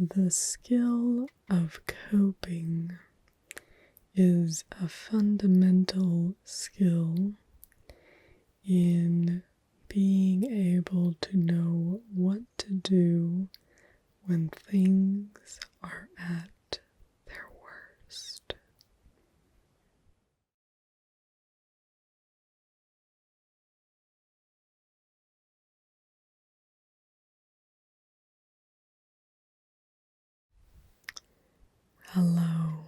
the skill of coping is a fundamental skill in being able to know what to do when things are at their worst. Hello.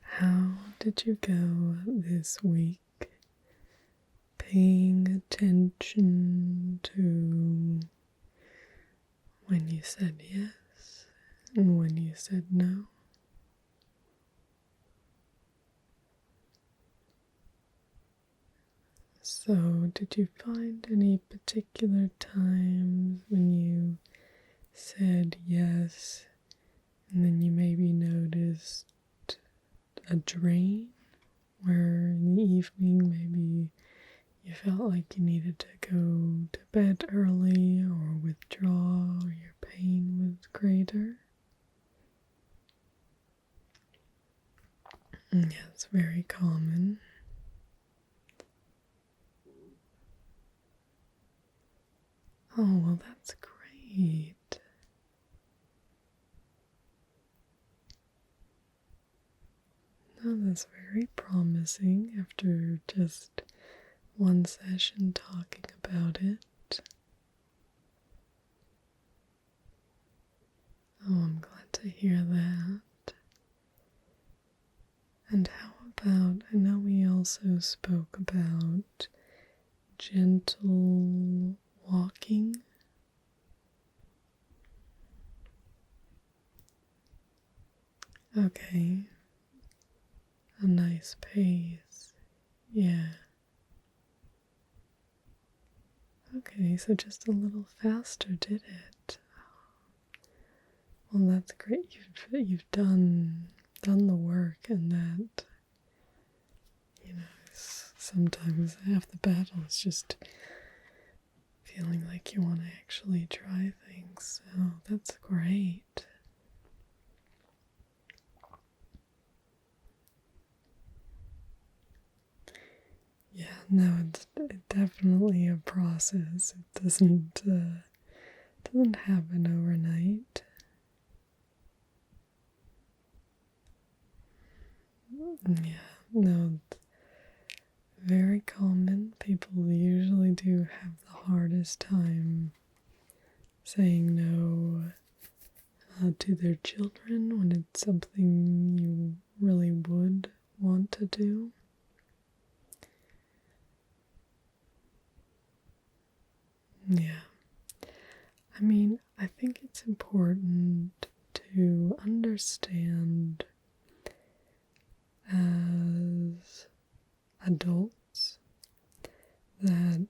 How did you go this week? Paying attention to when you said yes and when you said no. So, did you find any particular times when you said yes and then you maybe noticed a drain where in the evening maybe you felt like you needed to go to bed early or withdraw or your pain was greater? Yeah, it's very common. Oh, well, that's great. No, that's very promising after just one session talking about it. Oh, I'm glad to hear that. And how about, I know we also spoke about gentle walking. Okay. A nice pace. Yeah. Okay, so just a little faster, did it? Well, that's great. You've done the work, and that, sometimes half the battle is just feeling like you want to actually try things. So that's great. Yeah, no, it's definitely a process. It doesn't happen overnight. Yeah, no, it's very common. People usually do have the hardest time saying no to their children when it's something you really would want to do. Yeah. I mean, I think it's important to understand as adults that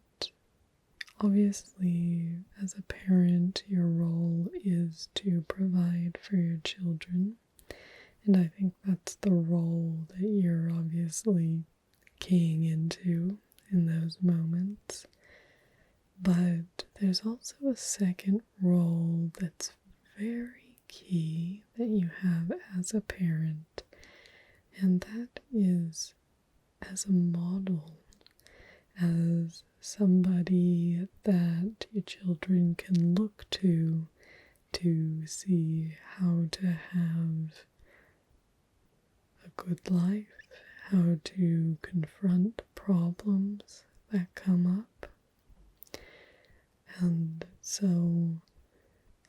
obviously as a parent your role is to provide for your children, and I think that's the role that you're obviously keying into in those moments. But there's also a second role that's very key that you have as a parent, and that is as a model, as somebody that your children can look to see how to have a good life, how to confront problems that come up. And so,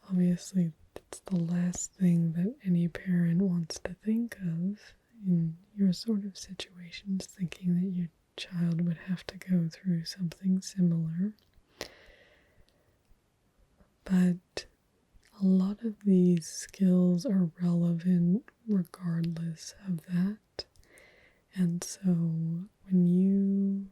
obviously, it's the last thing that any parent wants to think of in your sort of situations, thinking that your child would have to go through something similar. But a lot of these skills are relevant regardless of that. And so, when you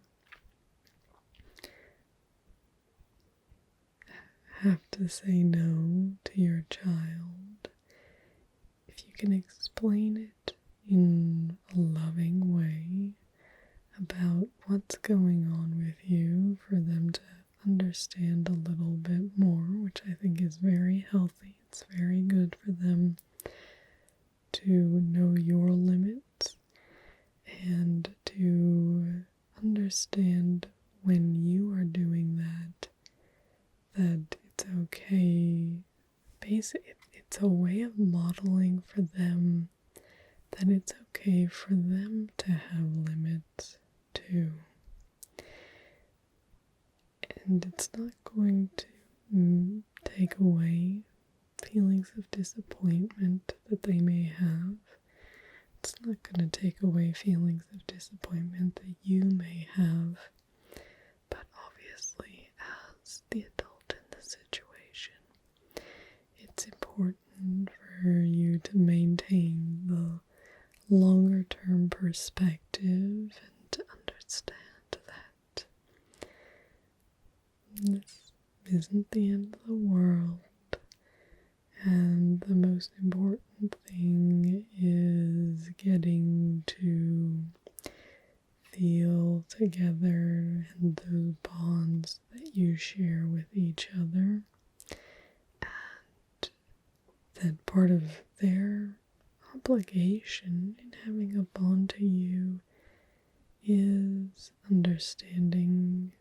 have to say no to your child, if you can explain it in a loving way about what's going on with you for them to understand a little bit more, which I think is very healthy. It's very good for them to know your limits and to understand when you are doing that, that it's okay. Basically, it's a way of modeling for them that it's okay for them to have limits too. And it's not going to take away feelings of disappointment that they may have. It's not going to take away feelings of disappointment that you may have. But obviously, as the adult in the situation, it's important for you to maintain the longer term perspective and to understand that this isn't the end of the world, and the most important thing is getting to feel together and those bonds that you share with each other, and that part of their obligation in having a bond to you is understanding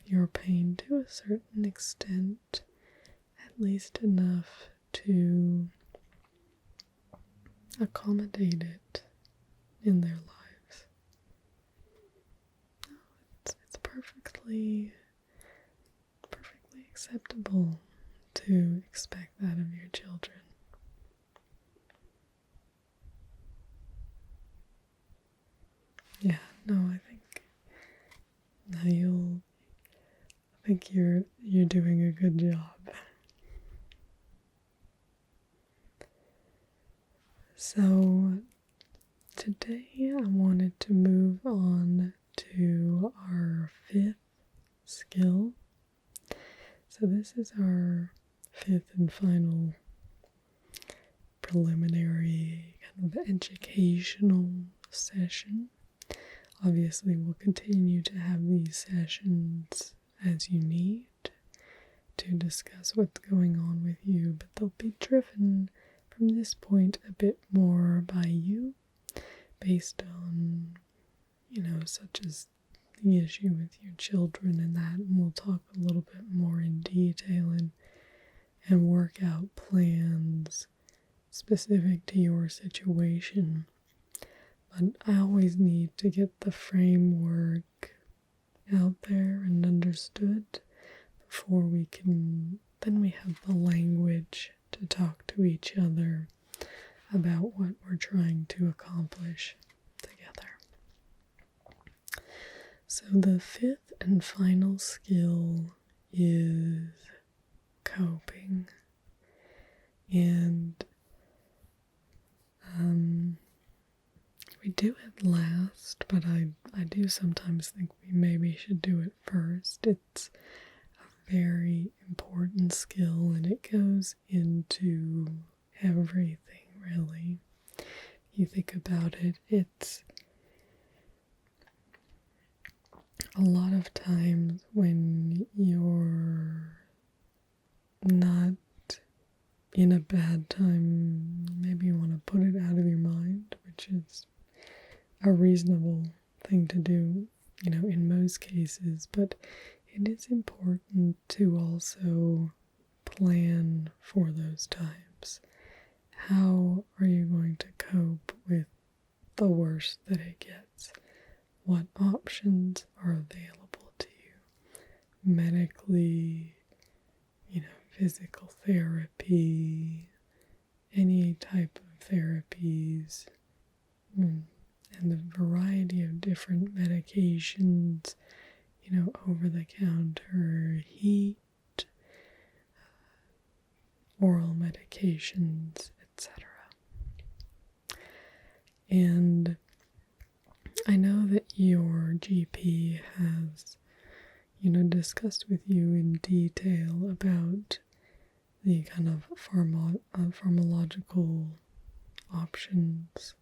your pain to a certain extent, at least enough to accommodate it in their lives. No, it's perfectly acceptable to expect that of your children. Yeah, no, I think you're doing a good job. So today I wanted to move on to our 5th skill. So this is our 5th and final preliminary kind of educational session. Obviously, we'll continue to have these sessions as you need to discuss what's going on with you, but they'll be driven from this point a bit more by you, based on, such as the issue with your children and that, and we'll talk a little bit more in detail and work out plans specific to your situation. But I always need to get the framework out there and understood before we have the language to talk to each other about what we're trying to accomplish together. So the 5th and final skill is coping. And we do it last, but I do sometimes think we maybe should do it first. It's a very important skill, and it goes into everything, really. You think about it, it's a lot of times when you're not in a bad time, maybe you want to put it out of your mind, which is a reasonable thing to do, in most cases, but it is important to also plan for those times. How are you going to cope with the worst that it gets? What options are available to you? Medically, physical therapy, any type of therapies, and the variety of different medications, over-the-counter heat, oral medications, etc. And I know that your GP has, discussed with you in detail about the kind of pharmacological options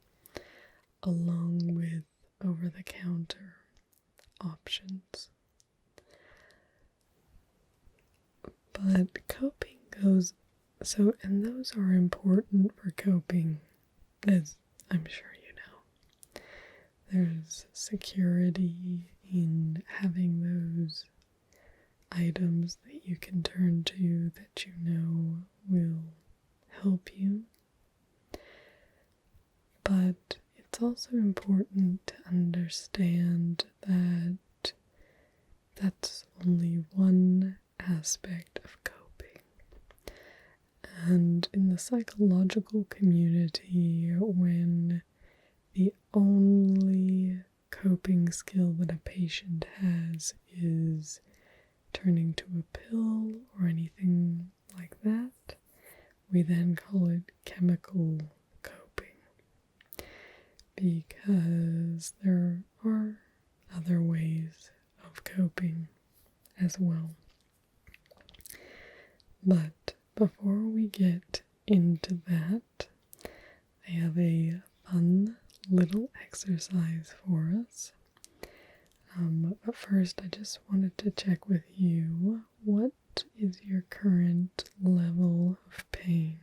along with over-the-counter options. But coping goes so, and those are important for coping, as I'm sure you know. There's security in having those items that you can turn to that you know will help you. But it's also important to understand that that's only one aspect of coping. And in the psychological community, when the only coping skill that a patient has is turning to a pill or anything like that, we then call it chemical coping, because there are other ways of coping as well. But before we get into that, I have a fun little exercise for us. But first, I just wanted to check with you, what is your current level of pain?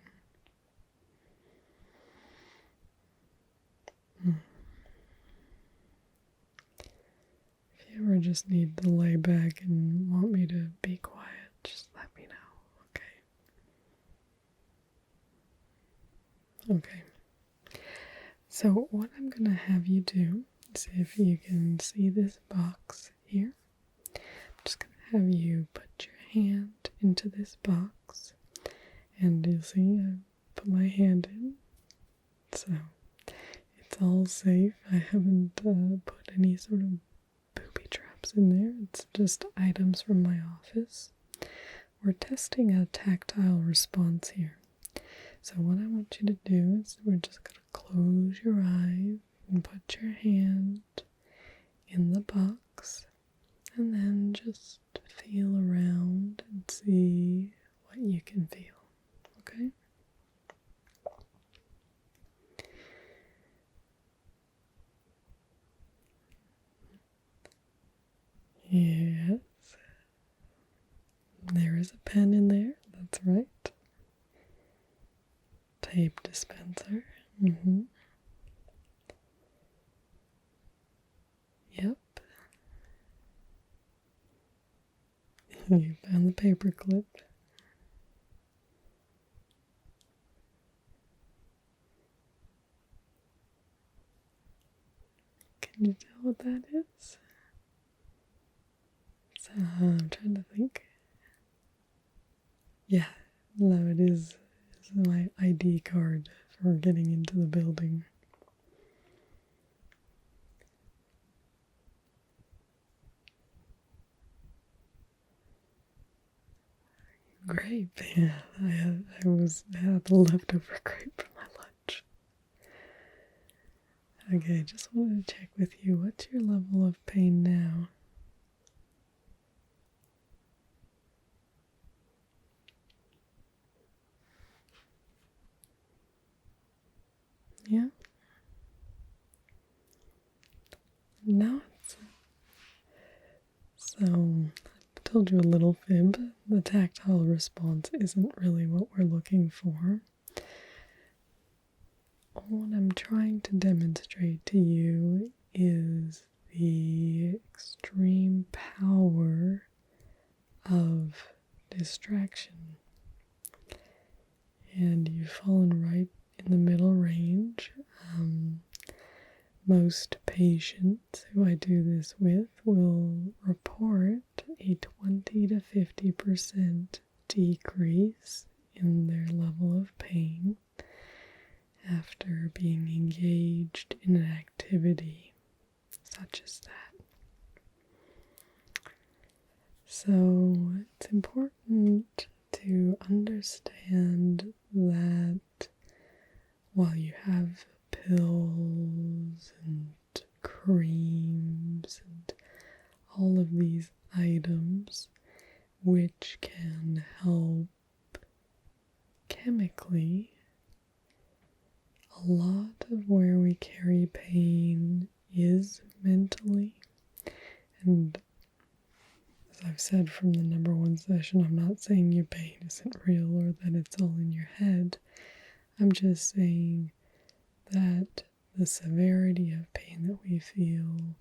If you ever just need to lay back and want me to be quiet, just let me know, okay? Okay. So what I'm going to have you do, is if you can see this box here, I'm just going to have you put your hand into this box, and you'll see I put my hand in, so it's all safe. I haven't put any sort of booby traps in there. It's just items from my office. We're testing a tactile response here. So what I want you to do is we're just going to close your eyes and put your hand in the box, and then just feel around and see what you can feel, okay? Yes. There is a pen in there, that's right. Tape dispenser. Yep. You found the paper clip. Can you tell what that is? So, I'm trying to think. Yeah, no, it is. It's my ID card for getting into the building. Grape, yeah. I had the leftover grape for my lunch. Okay, just wanted to check with you. What's your level of pain now? Yeah? No, so, I told you a little fib. The tactile response isn't really what we're looking for. What I'm trying to demonstrate to you is the extreme power of distraction. And you've fallen right in the middle range. Most patients who I do this with will report a 20 to 50% decrease in their level of pain after being engaged in an activity such as that. So it's important to understand that while you have pills and creams and all of these items which can help chemically, a lot of where we carry pain is mentally, and as I've said from the number one session, I'm not saying your pain isn't real or that it's all in your head. I'm just saying that the severity of pain that we feel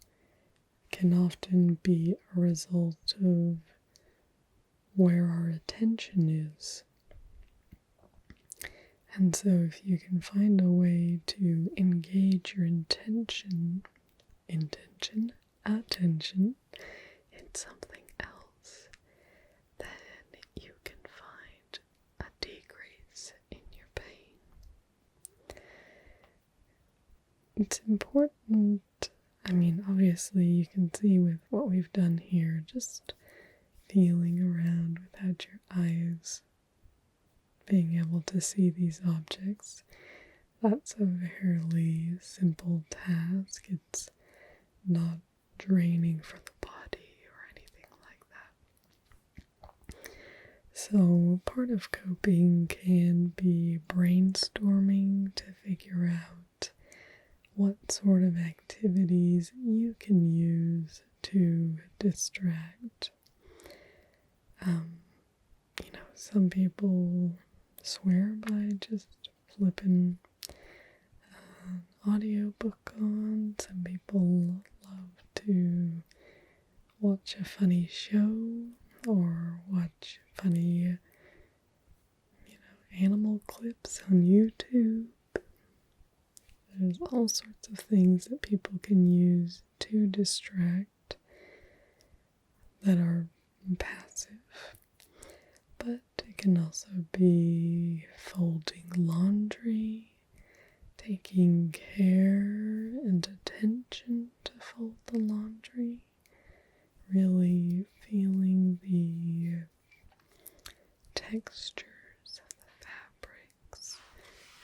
can often be a result of where our attention is. And so if you can find a way to engage your attention in something else, then you can find a decrease in your pain. It's important, obviously you can see with what we've done here, just feeling around without your eyes being able to see these objects. That's a fairly simple task. It's not draining for the body or anything like that. So part of coping can be brainstorming to figure out what sort of activities you can use to distract. Some people swear by just flipping an audiobook on. Some people love to watch a funny show or watch funny, animal clips on YouTube. There's all sorts of things that people can use to distract that are passive. But it can also be folding laundry, taking care and attention to fold the laundry, really feeling the textures of the fabrics,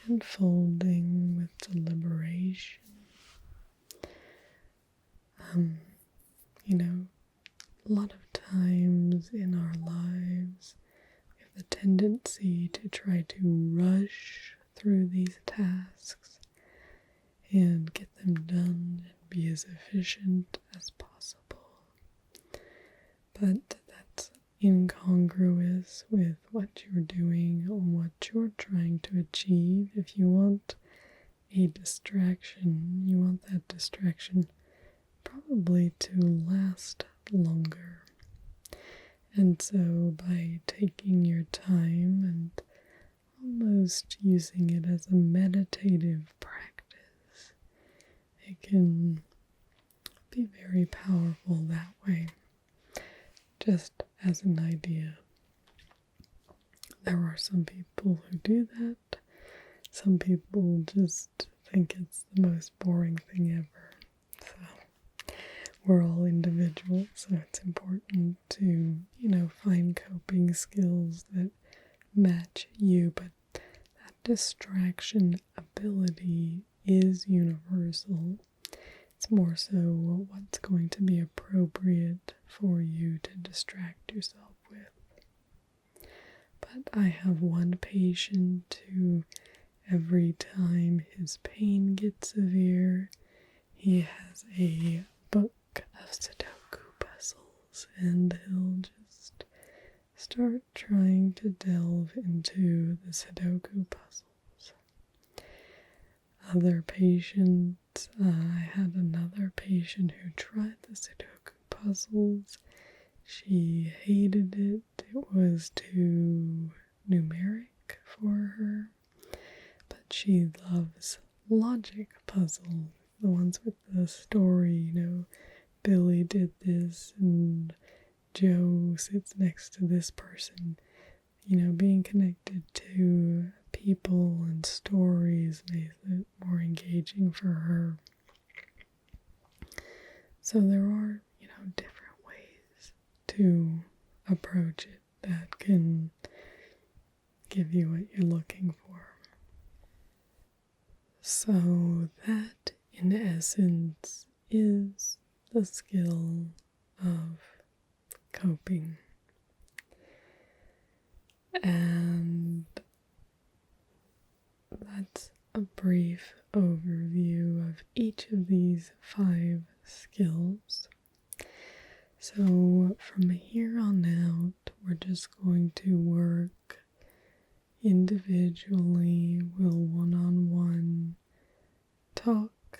and folding with deliberation. A lot of times in our lives, we have the tendency to try to rush through these tasks and get them done and be as efficient as possible. But that's incongruous with what you're doing or what you're trying to achieve. If you want a distraction, you want that distraction probably to last longer. And so by taking your time and almost using it as a meditative practice, it can be very powerful that way. Just as an idea. There are some people who do that. Some people just think it's the most boring thing ever. So we're all individuals, so it's important to, find coping skills that match you, but that distraction ability is universal. It's more so what's going to be appropriate for you to distract yourself with. But I have one patient who, every time his pain gets severe, he has a book of Sudoku puzzles, and he'll just start trying to delve into the Sudoku puzzles. Other patients, I had another patient who tried the Sudoku puzzles. She hated it. It was too numeric for her. But she loves logic puzzles, the ones with the story, Billy did this and Joe sits next to this person. Being connected to people and stories makes it more engaging for her. So there are, different ways to approach it that can give you what you're looking for. So that, in essence, is the skill of coping. And that's a brief overview of each of these 5 skills. So from here on out, we're just going to work individually. We'll one-on-one talk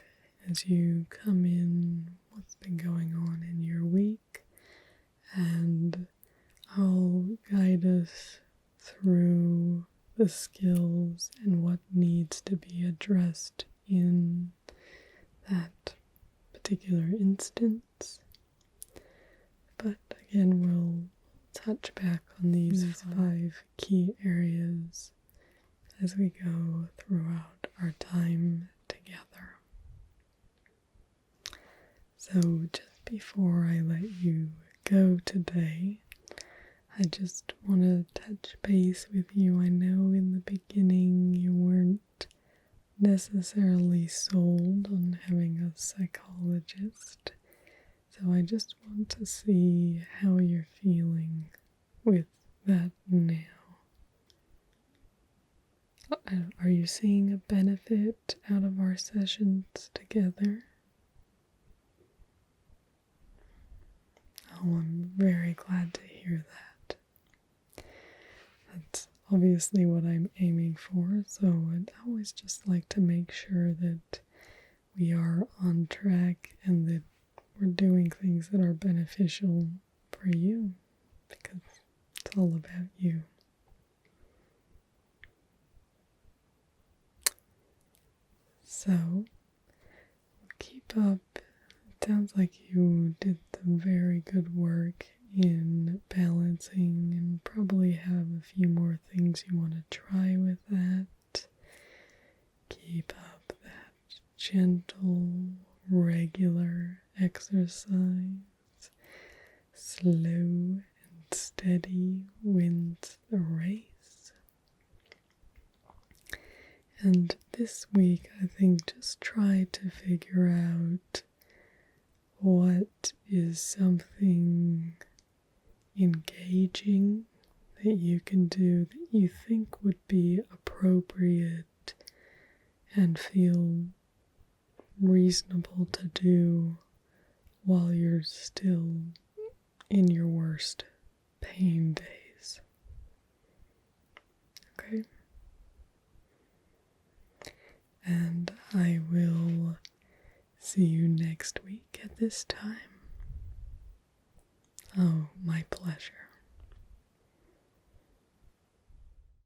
as you come in, what's been going on in your week, and I'll guide us through the skills and what needs to be addressed in that particular instance. But again, we'll touch back on these 5 key areas as we go throughout our time together. So just before I let you go today, I just want to touch base with you. I know in the beginning you weren't necessarily sold on having a psychologist, so I just want to see how you're feeling with that now. Are you seeing a benefit out of our sessions together? Oh, I'm very glad to hear that. That's obviously what I'm aiming for, so I'd always just like to make sure that we are on track and that we're doing things that are beneficial for you, because it's all about you. So, keep up. It sounds like you did some very good work in balancing and probably have a few more things you want to try with that. Keep up that gentle, regular exercise. Slow and steady wins the race. And this week, I think just try to figure out what is something engaging that you can do that you think would be appropriate and feel reasonable to do while you're still in your worst pain days. Okay? And I will see you next week at this time.